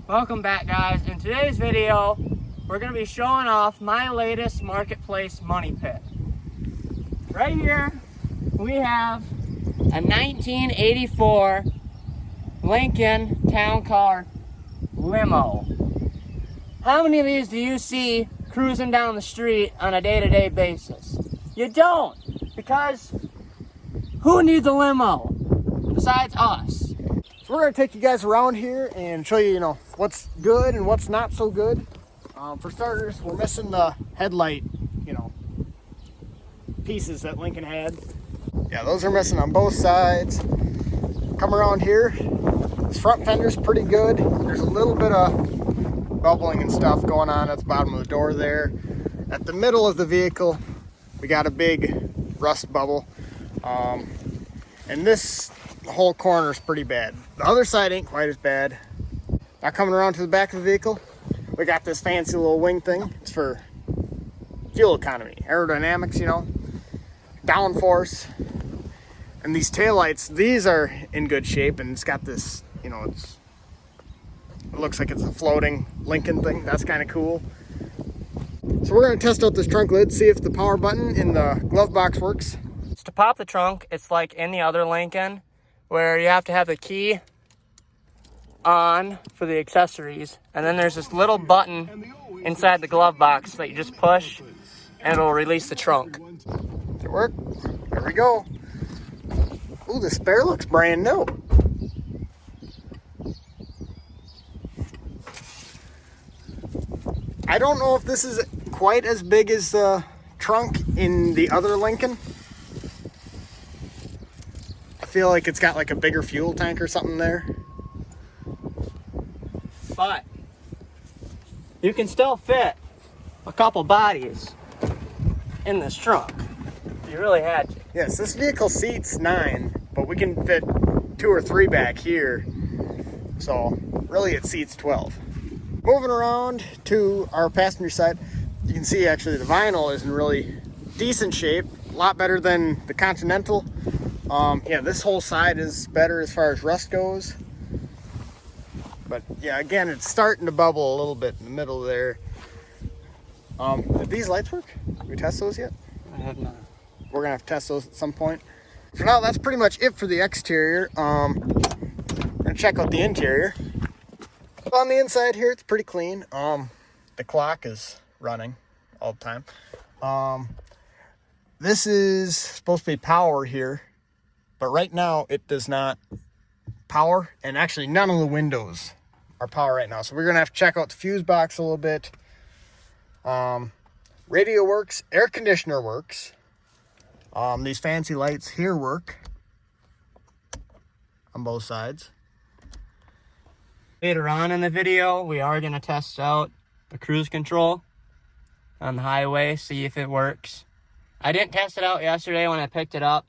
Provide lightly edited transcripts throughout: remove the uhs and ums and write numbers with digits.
Welcome back, guys. In today's video, we're going to be showing off my latest marketplace money pit. Right here, we have a 1984 Lincoln Town Car limo. How many of these do you see cruising down the street on a day-to-day basis? You don't, because who needs a limo besides us? So we're gonna take you guys around here and show you, what's good and what's not so good. For starters, we're missing the headlight, pieces that Lincoln had. Yeah, those are missing on both sides. Come around here, this front fender's pretty good. There's a little bit of bubbling and stuff going on at the bottom of the door there. At the middle of the vehicle, we got a big rust bubble. And this whole corner is pretty bad. The other side ain't quite as bad. Now coming around to the back of the vehicle, we got this fancy little wing thing. It's for fuel economy, aerodynamics, downforce. And these taillights, these are in good shape, and it's got this, it looks like it's a floating Lincoln thing. That's kind of cool. So we're gonna test out this trunk lid, see if the power button in the glove box works. To pop the trunk, it's like in the other Lincoln, where you have to have the key on for the accessories, and then there's this little button inside the glove box that you just push and it'll release the trunk. Does it work? There we go. Ooh, the spare looks brand new. I don't know if this is quite as big as the trunk in the other Lincoln. I feel like it's got like a bigger fuel tank or something there. But you can still fit a couple bodies in this trunk. You really had to. Yes, this vehicle seats 9, but we can fit 2 or 3 back here. So really it seats 12. Moving around to our passenger side, you can see actually the vinyl is in really decent shape. A lot better than the Continental. Yeah, this whole side is better as far as rust goes. But yeah, again, it's starting to bubble a little bit in the middle there. Did these lights work? Did we test those yet? I have not. We're gonna have to test those at some point. For now, that's pretty much it for the exterior. We're gonna check out the interior. On the inside here, it's pretty clean. The clock is running all the time. This is supposed to be power here, but right now it does not power, and actually none of the windows are power right now. So we're gonna have to check out the fuse box a little bit. Radio works, air conditioner works. These fancy lights here work on both sides. Later on in the video, we are going to test out the cruise control on the highway, see if it works. I didn't test it out yesterday when I picked it up,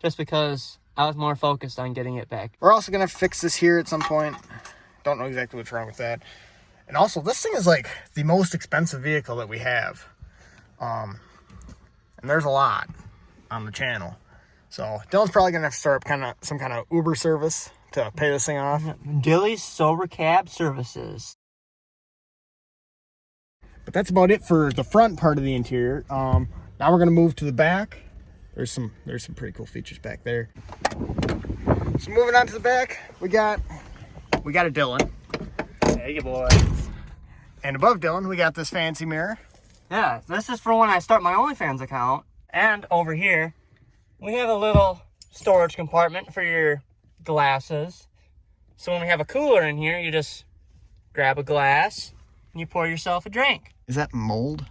just because I was more focused on getting it back. We're also going to fix this here at some point. Don't know exactly what's wrong with that. And also, this thing is like the most expensive vehicle that we have. And there's a lot on the channel. So Dylan's probably going to have to start up some kind of Uber service to pay this thing off. Dilly's Sober Cab Services. But that's about it for the front part of the interior. Now we're going to move to the back. There's some pretty cool features back there. So moving on to the back, we got a Dylan. Hey, boy. And above Dylan, we got this fancy mirror. Yeah, this is for when I start my OnlyFans account. And over here, we have a little storage compartment for your glasses. So when we have a cooler in here, you just grab a glass and you pour yourself a drink. Is that mold?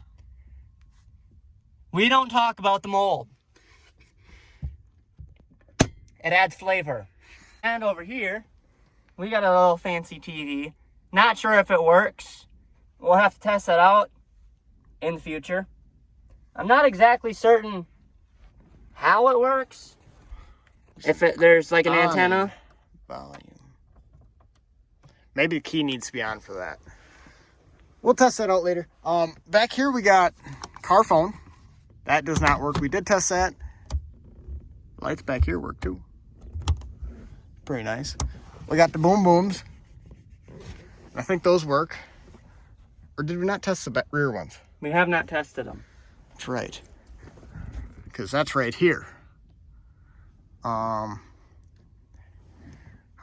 We don't talk about the mold. It adds flavor. And over here, we got a little fancy TV. Not sure if it works. We'll have to test that out in the future. I'm not exactly certain how it works. If there's like an antenna. Volume. Maybe the key needs to be on for that. We'll test that out later. Back here we got car phone. That does not work. We did test that. Lights back here work too. Pretty nice. We got the boom booms. I think those work. Or did we not test the rear ones? We have not tested them. That's right. Because that's right here. How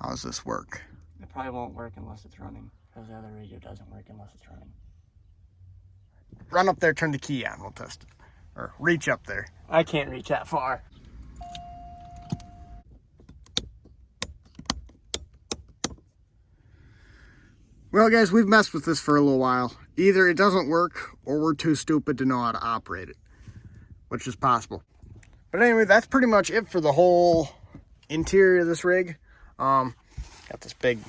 does this work? It probably won't work unless it's running. Because the other radio doesn't work unless it's running. Run up there, turn the key on, we'll test it. Or reach up there. I can't reach that far. Well, guys, we've messed with this for a little while. Either it doesn't work or we're too stupid to know how to operate it, which is possible. But anyway, that's pretty much it for the whole interior of this rig. Got this big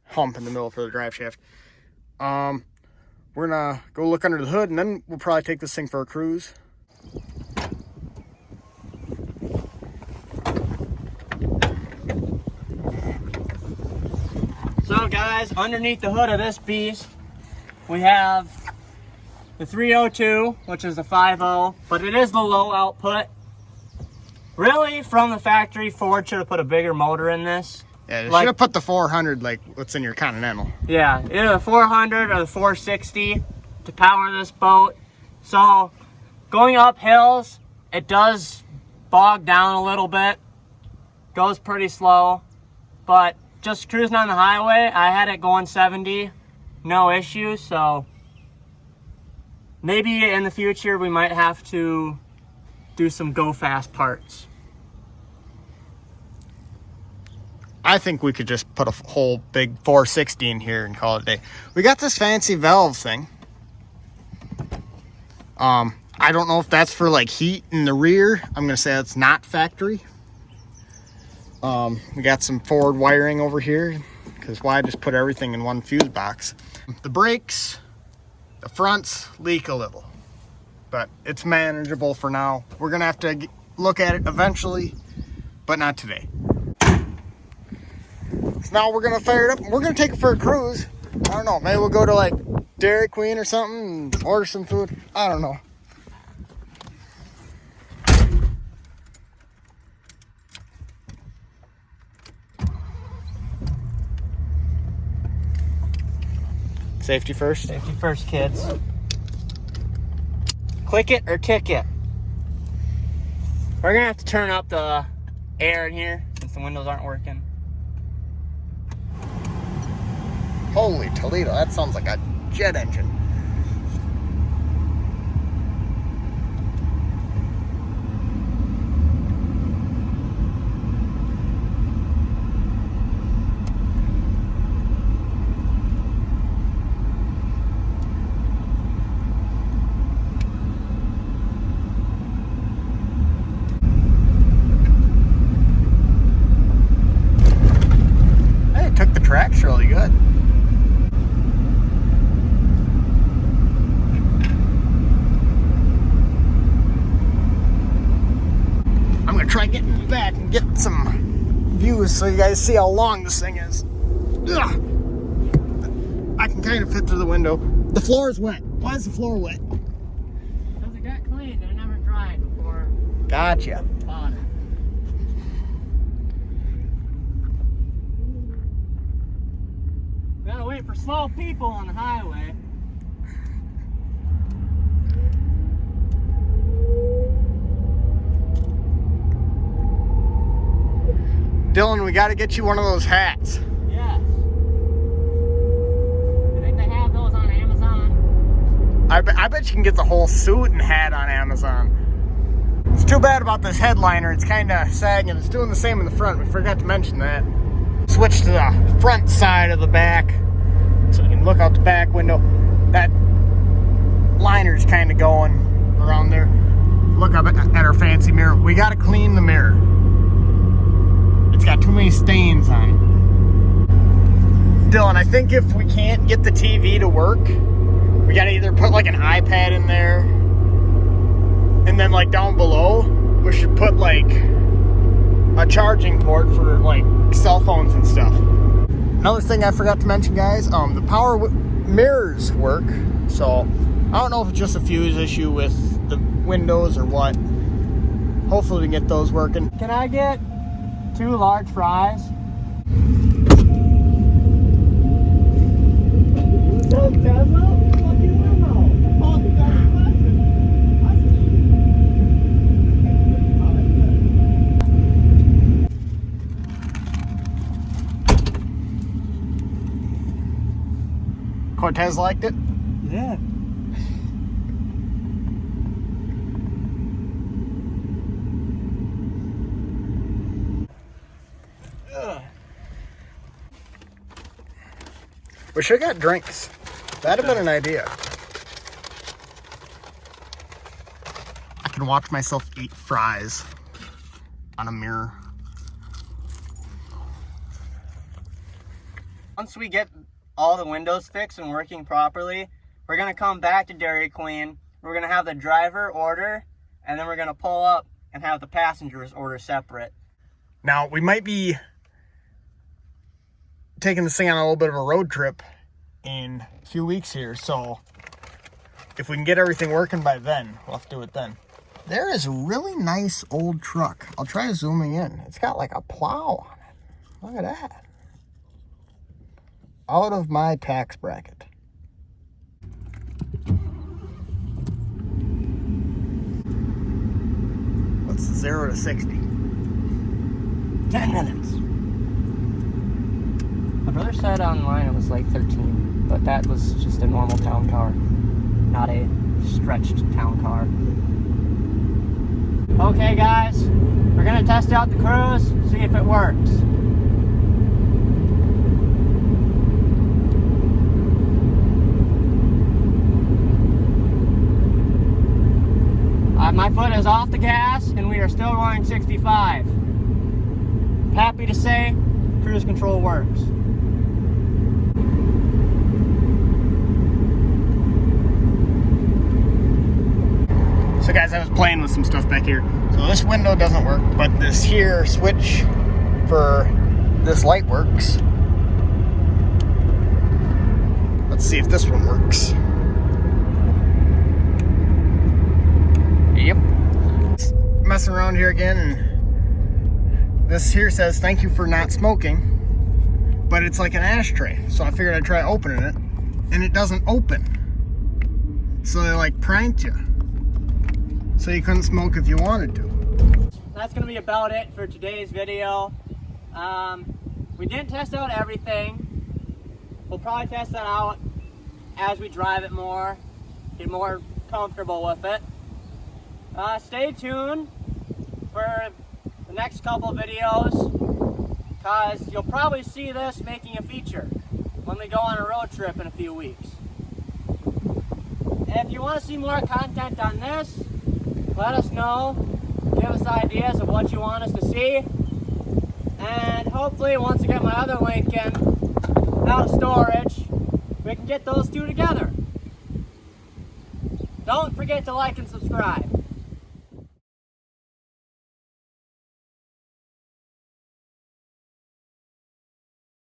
hump in the middle for the drive shaft. We're gonna go look under the hood, and then we'll probably take this thing for a cruise. So guys, underneath the hood of this beast, we have the 302, which is the 5.0, but it is the low output. Really, from the factory, Ford should have put a bigger motor in this. Yeah, they should have put the 400 like what's in your Continental. Yeah, either the 400 or the 460 to power this boat. So, going up hills, it does bog down a little bit. Goes pretty slow, but just cruising on the highway, I had it going 70, no issues. So maybe in the future we might have to do some go fast parts. I think we could just put a whole big 460 in here and call it a day. We got this fancy valve thing. I don't know if that's for like heat in the rear. I'm gonna say it's not factory. We got some forward wiring over here, because why just put everything in one fuse box? The brakes, the fronts leak a little, but it's manageable for now. We're gonna have to look at it eventually, but not today. So now we're gonna fire it up. We're gonna take it for a cruise. I don't know, maybe we'll go to like Dairy Queen or something and order some food. I don't know. Safety first. Safety first, kids. Click it or kick it. We're gonna have to turn up the air in here since the windows aren't working. Holy Toledo, that sounds like a jet engine. Hey, it took the tracks really good. Try getting back and get some views so you guys see how long this thing is. Ugh. I can kind of fit through the window. The floor is wet. Why is the floor wet? Because it got cleaned and it never dried before. Gotcha. Bought it. Gotta wait for slow people on the highway. Dylan, we got to get you one of those hats. Yes. You think they have those on Amazon? I bet you can get the whole suit and hat on Amazon. It's too bad about this headliner. It's kind of sagging. It's doing the same in the front. We forgot to mention that. Switch to the front side of the back so you can look out the back window. That liner's kind of going around there. Look up at our fancy mirror. We got to clean the mirror. It's got too many stains on it. Dylan, I think if we can't get the TV to work, we gotta either put like an iPad in there, and then like down below, we should put like a charging port for like cell phones and stuff. Another thing I forgot to mention, guys, the power mirrors work. So I don't know if it's just a fuse issue with the windows or what. Hopefully we can get those working. Can I get 2 large fries? Cortez liked it? Yeah. We should have got drinks. That'd have been an idea. I can watch myself eat fries on a mirror. Once we get all the windows fixed and working properly, we're gonna come back to Dairy Queen. We're gonna have the driver order, and then we're gonna pull up and have the passengers order separate. Now, we might be taking this thing on a little bit of a road trip in a few weeks here, so if we can get everything working by then, we'll have to do it then. There is a really nice old truck. I'll try zooming in. It's got like a plow on it. Look at that. Out of my tax bracket. What's 0 to 60? 10 minutes. My brother said online it was like 13, but that was just a normal town car, not a stretched town car. Okay guys, we're gonna test out the cruise, see if it works. My foot is off the gas and we are still running 65. Happy to say, cruise control works. So guys, I was playing with some stuff back here. So this window doesn't work, but this here switch for this light works. Let's see if this one works. Yep. Messing around here again, and this here says thank you for not smoking, but it's like an ashtray. So I figured I'd try opening it, and it doesn't open. So they like pranked you. So you couldn't smoke if you wanted to. That's gonna be about it for today's video. We didn't test out everything. We'll probably test that out as we drive it more, get more comfortable with it. Stay tuned for the next couple videos, because you'll probably see this making a feature when we go on a road trip in a few weeks. And if you want to see more content on this, let us know. Give us ideas of what you want us to see. And hopefully, once I get my other Lincoln out of storage, we can get those two together. Don't forget to like and subscribe.